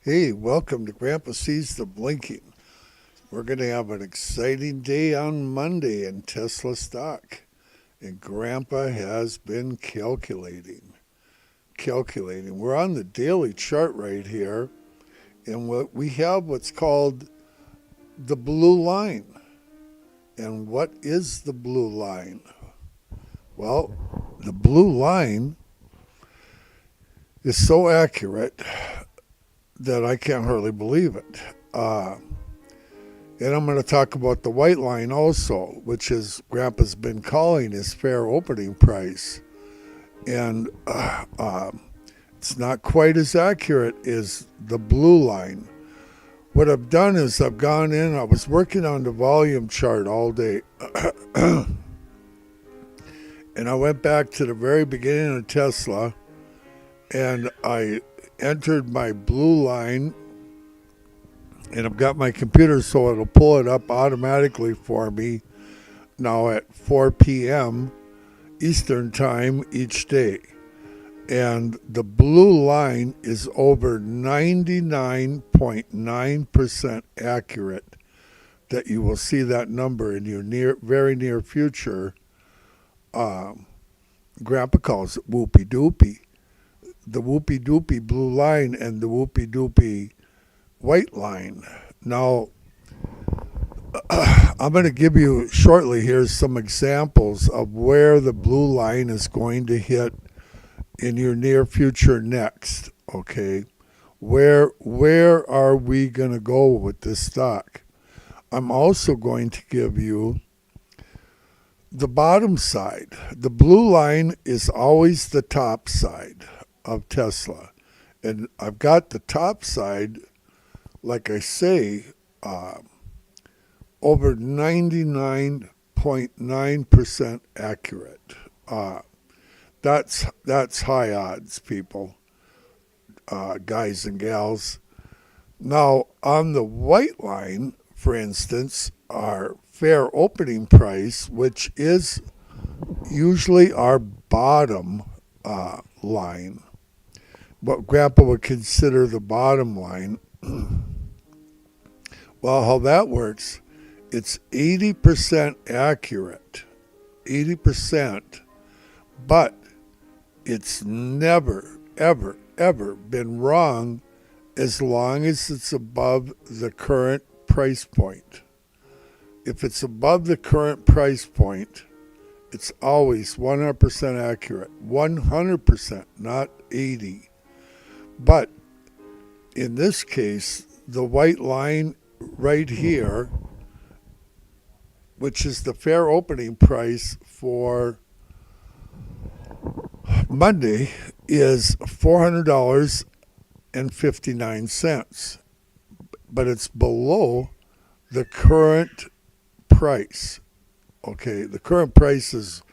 Hey, welcome to Grandpa Sees the Blinking. We're going to have an exciting day on Monday in Tesla stock. And Grandpa has been calculating. We're on the daily chart right here. And we have what's called the blue line. And what is the blue line? Well, the blue line is so accurate that I can't hardly believe it. And I'm going to talk about the white line also, which is Grandpa's been calling his fair opening price. And it's not quite as accurate as the blue line. What I've done is I've gone in, I was working on the volume chart all day. And I went back to the very beginning of Tesla and I entered my blue line, and I've got my computer so it'll pull it up automatically for me now at 4 p.m. Eastern time each day. And the blue line is over 99.9% accurate that you will see that number in your very near future. Grandpa calls it whoopie doopie. The whoopie doopie blue line and the whoopie doopie white line. Now, I'm going to give you shortly here some examples of where the blue line is going to hit in your near future next. Okay, where are we going to go with this stock? I'm also going to give you the bottom side. The blue line is always the top side of Tesla, and I've got the top side, like I say, over 99.9% accurate. That's high odds, people, guys and gals. Now, on the white line, for instance, our fair opening price, which is usually our bottom line, what Grandpa would consider the bottom line. Well, how that works, it's 80% accurate, 80%, but it's never, ever, ever been wrong as long as it's above the current price point. If it's above the current price point, it's always 100% accurate, 100%, not 80. But in this case, the white line right here, which is the fair opening price for Monday, is $400.59, but it's below the current price. Okay, the current price is,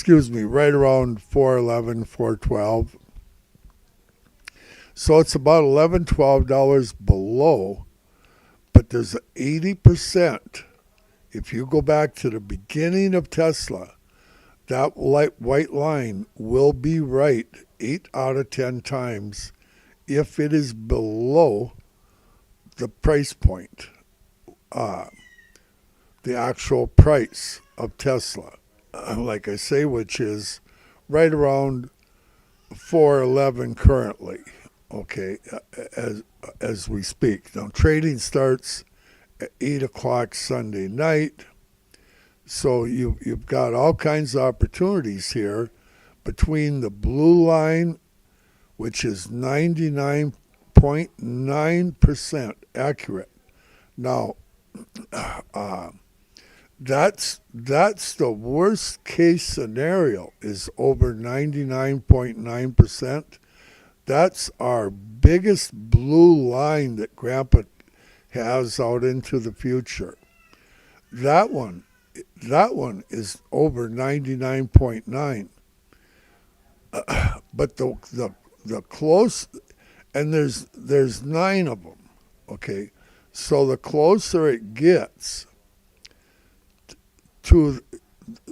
right around 411, 412. So it's about $11, $12 below, but there's 80%. If you go back to the beginning of Tesla, that white line will be right 8 out of 10 times if it is below the price point, the actual price of Tesla, like I say, which is right around 411 currently. Okay, as we speak. Now, trading starts at 8 o'clock Sunday night. So you've got all kinds of opportunities here between the blue line, which is 99.9% accurate. Now, that's the worst case scenario, is over 99.9%. That's our biggest blue line that Grandpa has out into the future. That one is over 99.9. But the close, and there's 9 of them. Okay, so the closer it gets to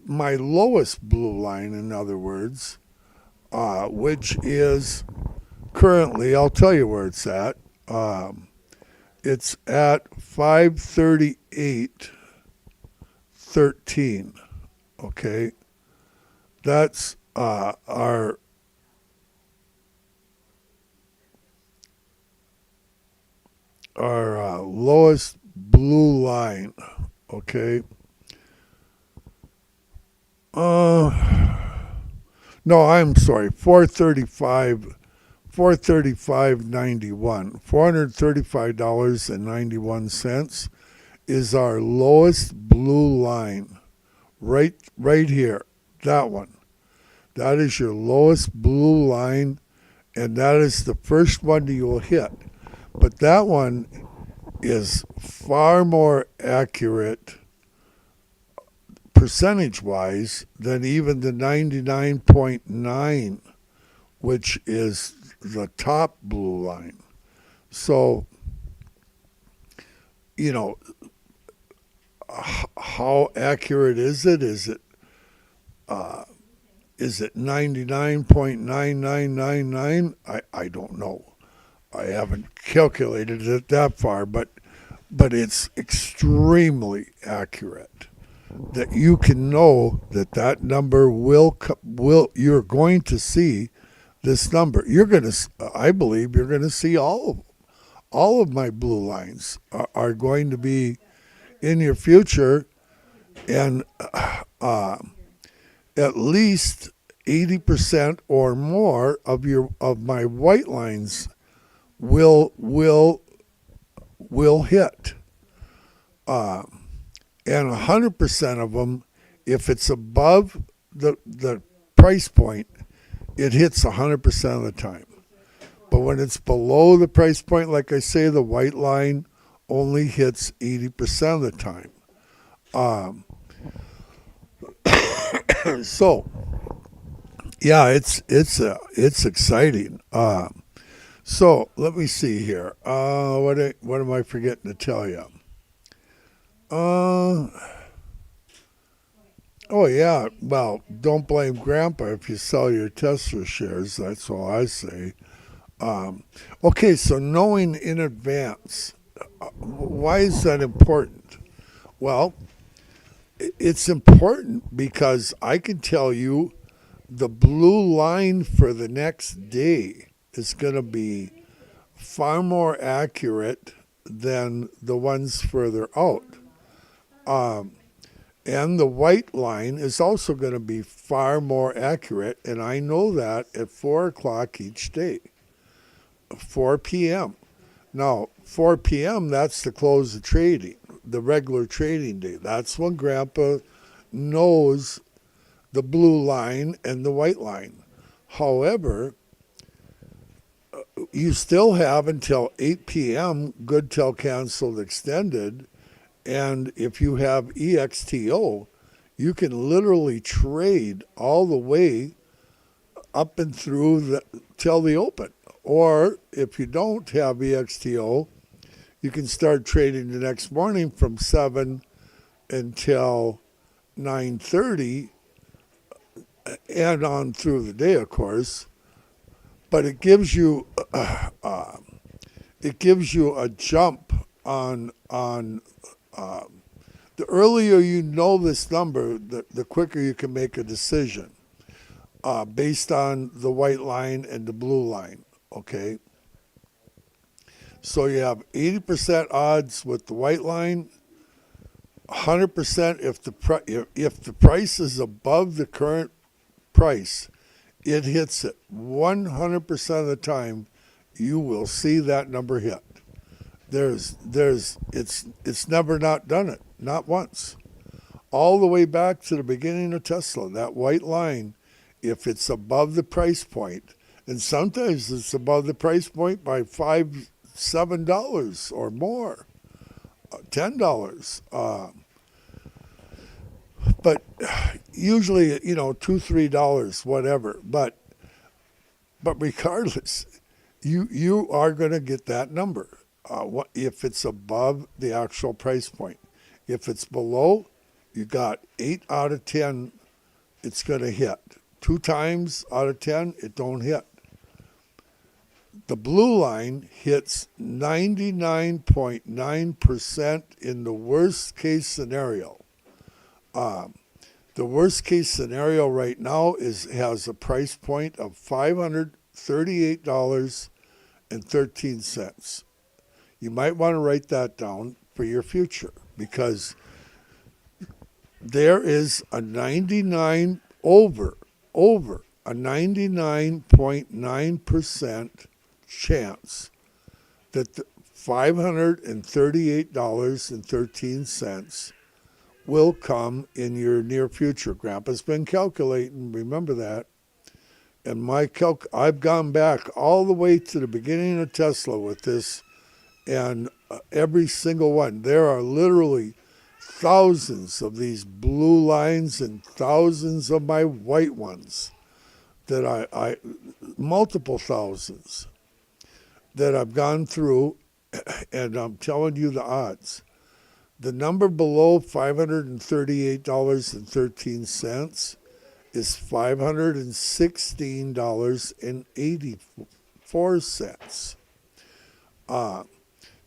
my lowest blue line, in other words, which is currently, I'll tell you where it's at. It's at 538.13. Okay, that's our lowest blue line. Okay. No, I'm sorry. 435.91. $435.91 is our lowest blue line. Right here. That one. That is your lowest blue line, and that is the first one you will hit. But that one is far more accurate percentage-wise than even the 99.9, which is the top blue line. So, you know, how accurate is it? Is it 99.9999? I don't know. I haven't calculated it that far, but it's extremely accurate. That you can know that number will you're going to see this number. I believe you're going to see all of my blue lines are going to be in your future, and at least 80% or more of my white lines will hit. And 100% of them, if it's above the price point, it hits 100% of the time. But when it's below the price point, like I say, the white line only hits 80% of the time. So, yeah, it's exciting. So let me see here. What am I forgetting to tell you? Oh yeah. Well, don't blame Grandpa if you sell your Tesla shares. That's all I say. Okay, so knowing in advance, why is that important? Well, it's important because I can tell you the blue line for the next day is going to be far more accurate than the ones further out. And the white line is also going to be far more accurate, and I know that at 4 o'clock each day, 4 p.m. Now, 4 p.m., that's the close of trading, the regular trading day. That's when Grandpa knows the blue line and the white line. However, you still have until 8 p.m., good till canceled extended, and if you have EXTO, you can literally trade all the way up and through till the open. Or if you don't have EXTO, you can start trading the next morning from 7 until 9:30 and on through the day, of course. But it gives you a jump on the earlier you know this number, the quicker you can make a decision based on the white line and the blue line. Okay, so you have 80% odds with the white line, 100% if the price is above the current price, it hits it 100% of the time. You will see that number hit. It's never not done it, not once. All the way back to the beginning of Tesla, that white line, if it's above the price point, and sometimes it's above the price point by $5, $7 or more, $10. But usually, $2, $3, whatever. But regardless, you are going to get that number if it's above the actual price point. If it's below, you got 8 out of 10, it's going to hit. 2 times out of 10, it don't hit. The blue line hits 99.9% in the worst case scenario. The worst case scenario right now has a price point of $538.13. You might want to write that down for your future, because there is a 99 over a 99.9% chance that the $538.13 will come in your near future. Grandpa's been calculating, remember that. And I've gone back all the way to the beginning of Tesla with this, and every single one. There are literally thousands of these blue lines and thousands of my white ones that I multiple thousands that I've gone through, and I'm telling you the odds. The number below $538.13 is $516.84.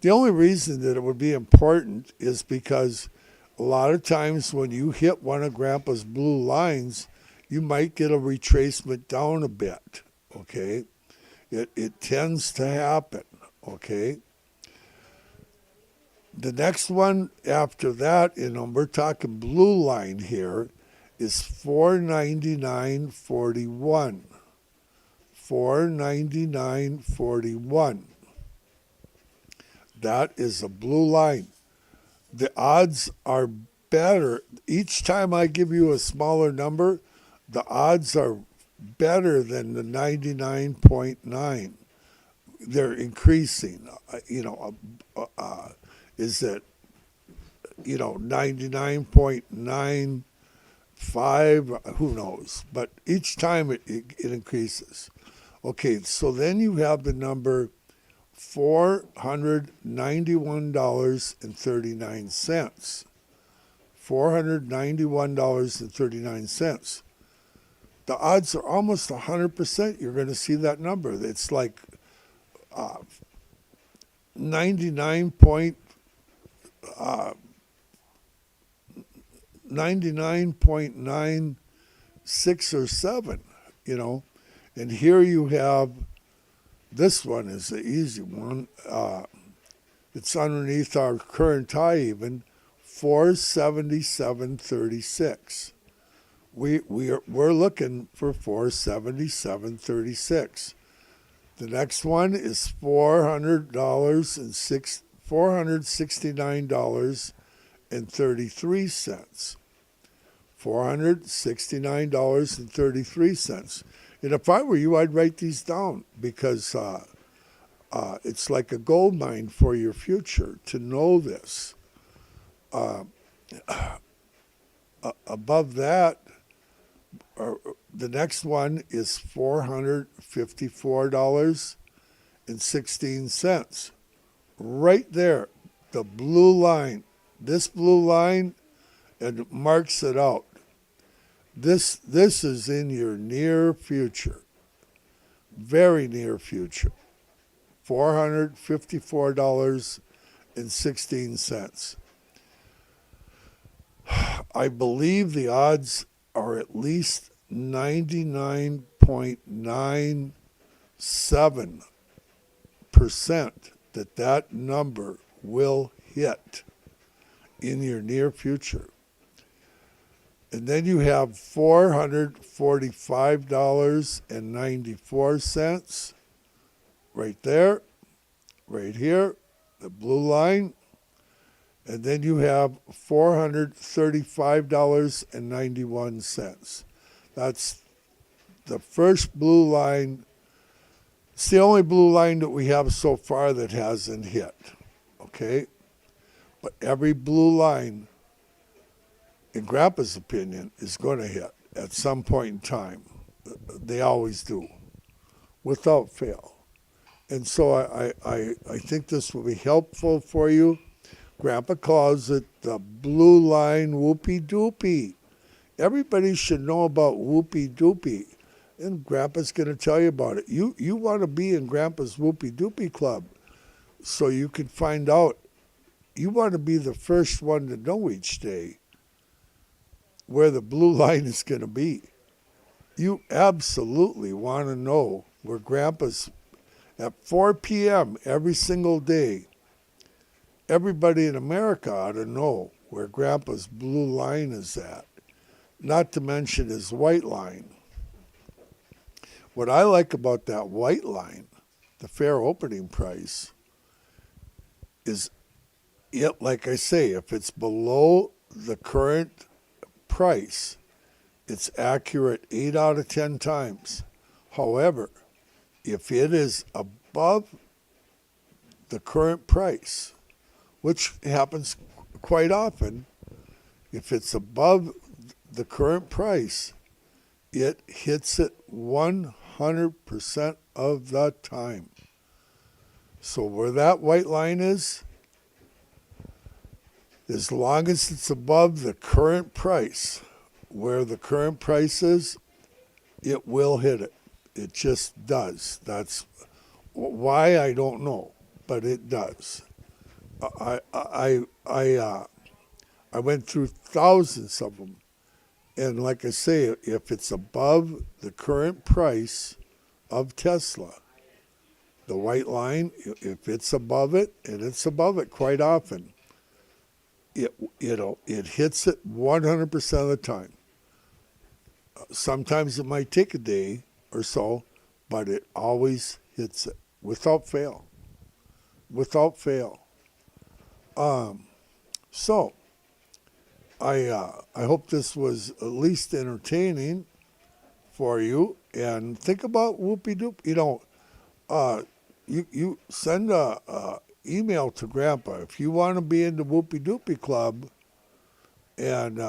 The only reason that it would be important is because a lot of times when you hit one of Grandpa's blue lines, you might get a retracement down a bit, okay? It tends to happen, okay? The next one after that, we're talking blue line here, is $499.41. $499.41. That is a blue line. The odds are better. Each time I give you a smaller number, the odds are better than the 99.9. They're increasing. Is it 99.95? Who knows? But each time it increases. Okay, so then you have the number $491.39. $491.39. The odds are almost 100% you're going to see that number. It's like 99.96 or 7, And here you have, this one is the easy one. It's underneath our current high even, 477.36. We're looking for 477.36. The next one is $469.33. $469.33. And if I were you, I'd write these down, because it's like a gold mine for your future to know this. Above that, the next one is $454.16. Right there, the blue line. This blue line, and it marks it out. This is in your near future, very near future. $454.16. I believe the odds are at least 99.97% that number will hit in your near future. And then you have $445.94 right there, right here, the blue line. And then you have $435.91. That's the first blue line. It's the only blue line that we have so far that hasn't hit, okay? But every blue line, in Grandpa's opinion, is going to hit at some point in time. They always do, without fail. And so I think this will be helpful for you. Grandpa calls it the blue line whoopie doopie. Everybody should know about whoopie doopie. and Grandpa's going to tell you about it. You want to be in Grandpa's Whoopie Doopie Club so you can find out. You want to be the first one to know each day where the blue line is going to be. You absolutely want to know where Grandpa's at 4 p.m. every single day. Everybody in America ought to know where Grandpa's blue line is at, not to mention his white line. What I like about that white line, the fair opening price, is it, like I say, if it's below the current price, it's accurate 8 out of 10 times. However, if it is above the current price, which happens quite often, if it's above the current price, it hits it 100% of the time. So where that white line is, as long as it's above the current price, where the current price is, it will hit it. It just does. That's why, I don't know, but it does. I went through thousands of them, and like I say, if it's above the current price of Tesla, the white line, if it's above it, and it's above it quite often, it hits it 100% of the time. Sometimes it might take a day or so, but it always hits it without fail. Without fail. So I hope this was at least entertaining for you. And think about Whoopie Doop. You send a email to Grandpa if you want to be in the Whoopie Doopie Club, and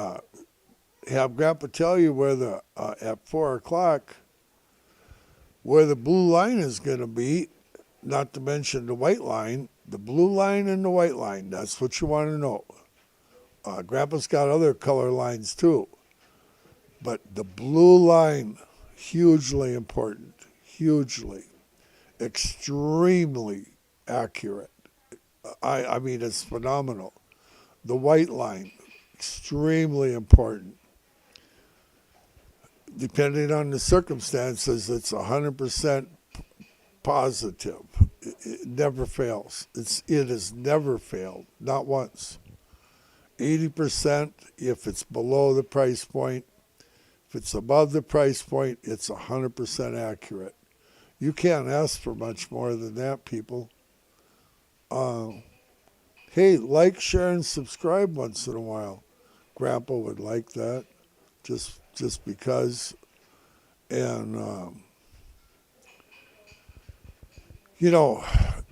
have Grandpa tell you where the at 4:00 where the blue line is going to be. Not to mention the white line, the blue line and the white line. That's what you want to know. Grandpa's got other color lines too, but the blue line, hugely important, hugely, extremely accurate. I mean, it's phenomenal. The white line, extremely important. Depending on the circumstances, it's 100% positive. It never fails. It has never failed, not once. 80% if it's below the price point. If it's above the price point, it's 100% accurate. You can't ask for much more than that, people. Hey, like, share, and subscribe once in a while. Grandpa would like that, just because. And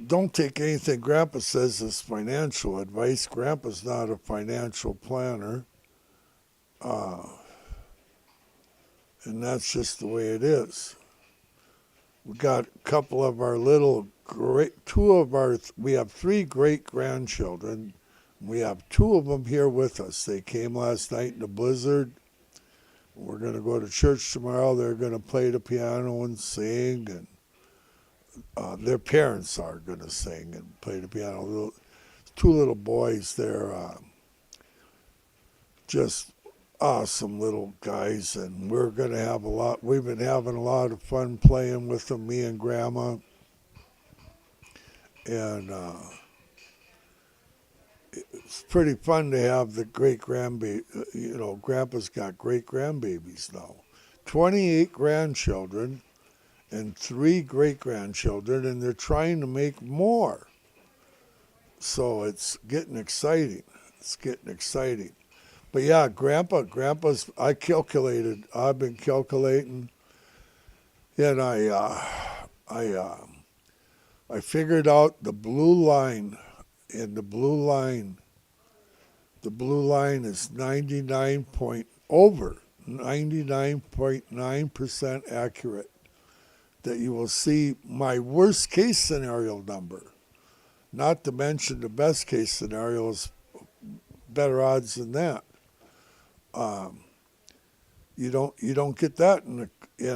don't take anything Grandpa says as financial advice. Grandpa's not a financial planner. And that's just the way it is. We got a couple of our we have 3 great-grandchildren. We have 2 of them here with us. They came last night in the blizzard. We're going to go to church tomorrow. They're going to play the piano and sing, and their parents are going to sing and play the piano. 2 little boys. They're just awesome little guys, and we're going to have we've been having a lot of fun playing with them, me and Grandma. And it's pretty fun to have the great-grandbaby. Grandpa's got great-grandbabies now. 28 grandchildren and 3 great-grandchildren, and they're trying to make more. So it's getting exciting. But yeah, Grandpa's, I've been calculating, and I figured out the blue line, and the blue line is 99.9% accurate. That you will see my worst case scenario number, not to mention the best case scenario is better odds than that. You don't get that in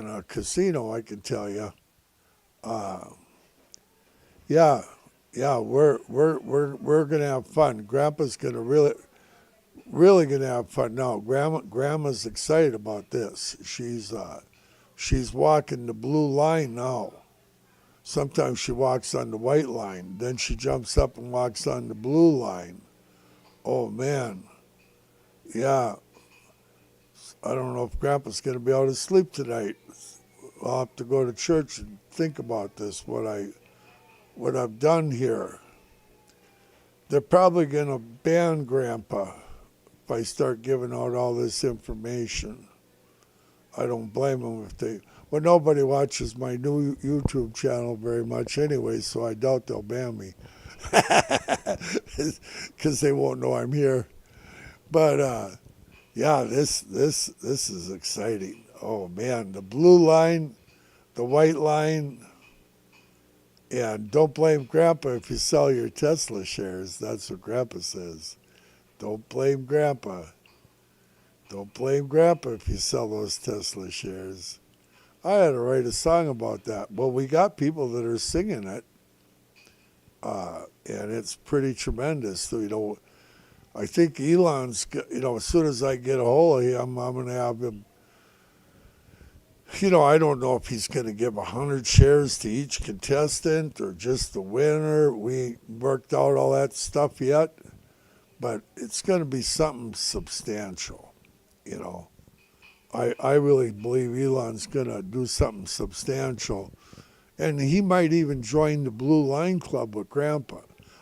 a casino, I can tell you. Uh, yeah, yeah, we're gonna have fun. Grandpa's gonna really gonna have fun now. Grandma's excited about this. She's walking the blue line now. Sometimes she walks on the white line. Then she jumps up and walks on the blue line. Oh man, yeah. I don't know if Grandpa's gonna be able to sleep tonight. I'll have to go to church and think about this. What I've done here. They're probably gonna ban Grandpa if I start giving out all this information. I don't blame them if they. Well, nobody watches my new YouTube channel very much anyway, so I doubt they'll ban me because they won't know I'm here. But yeah, this is exciting. Oh man, the blue line, the white line, and don't blame Grandpa if you sell your Tesla shares. That's what Grandpa says. Don't blame Grandpa. Don't blame Grandpa if you sell those Tesla shares. I had to write a song about that. Well, we got people that are singing it, and it's pretty tremendous. So, I think Elon's, as soon as I get a hold of him, I'm going to have him. I don't know if he's going to give 100 shares to each contestant or just the winner. We ain't worked out all that stuff yet, but it's going to be something substantial, I really believe Elon's going to do something substantial. And he might even join the Blue Line Club with Grandpa.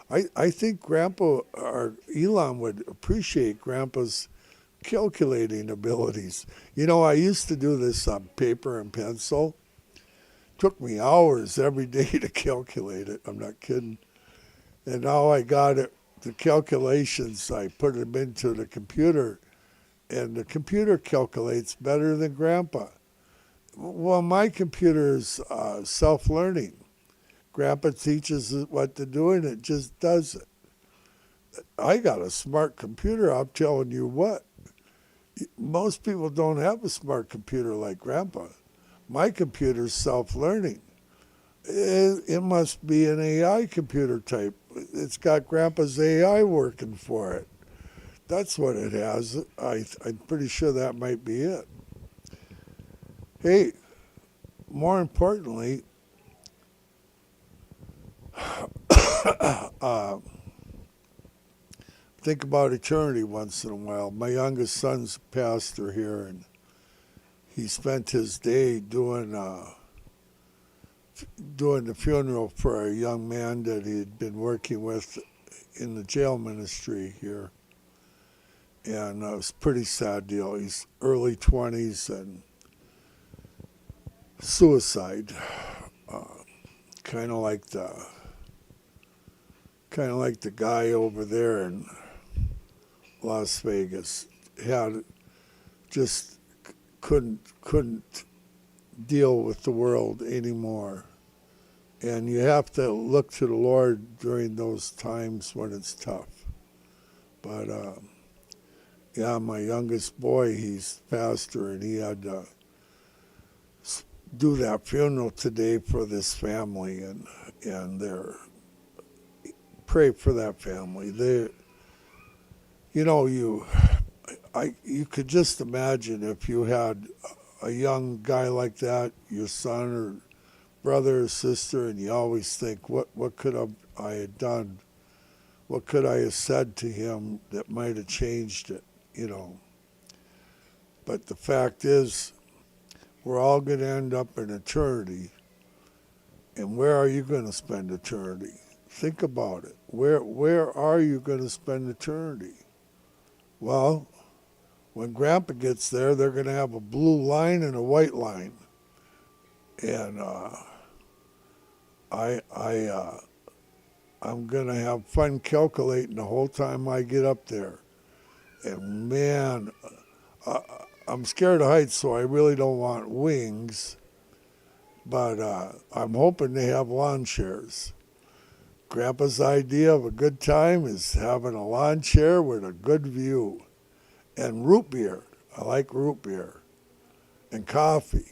I think Grandpa or Elon would appreciate Grandpa's calculating abilities. I used to do this on paper and pencil. Took me hours every day to calculate it. I'm not kidding. And now I got it. The calculations, I put them into the computer, and the computer calculates better than Grandpa. Well, my computer is self-learning. Grandpa teaches it what to do, and it just does it. I got a smart computer, I'm telling you what. Most people don't have a smart computer like Grandpa. My computer's self-learning. It must be an AI computer type. It's got Grandpa's AI working for it. That's what it has. I'm pretty sure that might be it. Hey, more importantly, think about eternity once in a while. My youngest son's a pastor here, and he spent his day doing the funeral for a young man that he had been working with in the jail ministry here. And it was a pretty sad deal. He's early 20s and suicide, kind of like the guy over there in Las Vegas. Just couldn't deal with the world anymore. And you have to look to the Lord during those times when it's tough. But yeah, my youngest boy, he's pastor, and he had to do that funeral today for this family, and they're pray for that family. You could just imagine if you had a young guy like that, your son or brother or sister, and you always think, what could I have done? What could I have said to him that might have changed it, But the fact is, we're all going to end up in eternity. And where are you going to spend eternity? Think about it. Where are you going to spend eternity? Well, when Grandpa gets there, they're going to have a blue line and a white line. And I'm going to have fun calculating the whole time I get up there. And man, I'm scared of heights, so I really don't want wings. But I'm hoping they have lawn chairs. Grandpa's idea of a good time is having a lawn chair with a good view. And root beer. I like root beer. and coffee.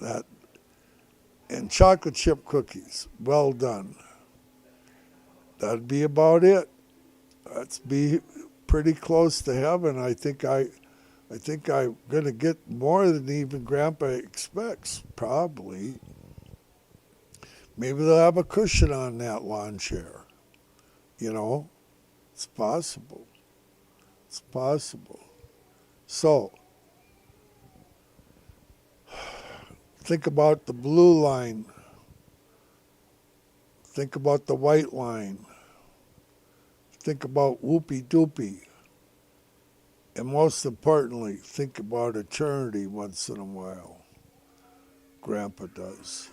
That and chocolate chip cookies. Well done. That'd be about it. That's be pretty close to heaven. I think I'm gonna get more than even Grandpa expects. Probably. Maybe they'll have a cushion on that lawn chair. You know, it's possible. It's possible. So, think about the blue line. Think about the white line. Think about whoopee doopie. And most importantly, think about eternity once in a while. Grandpa does.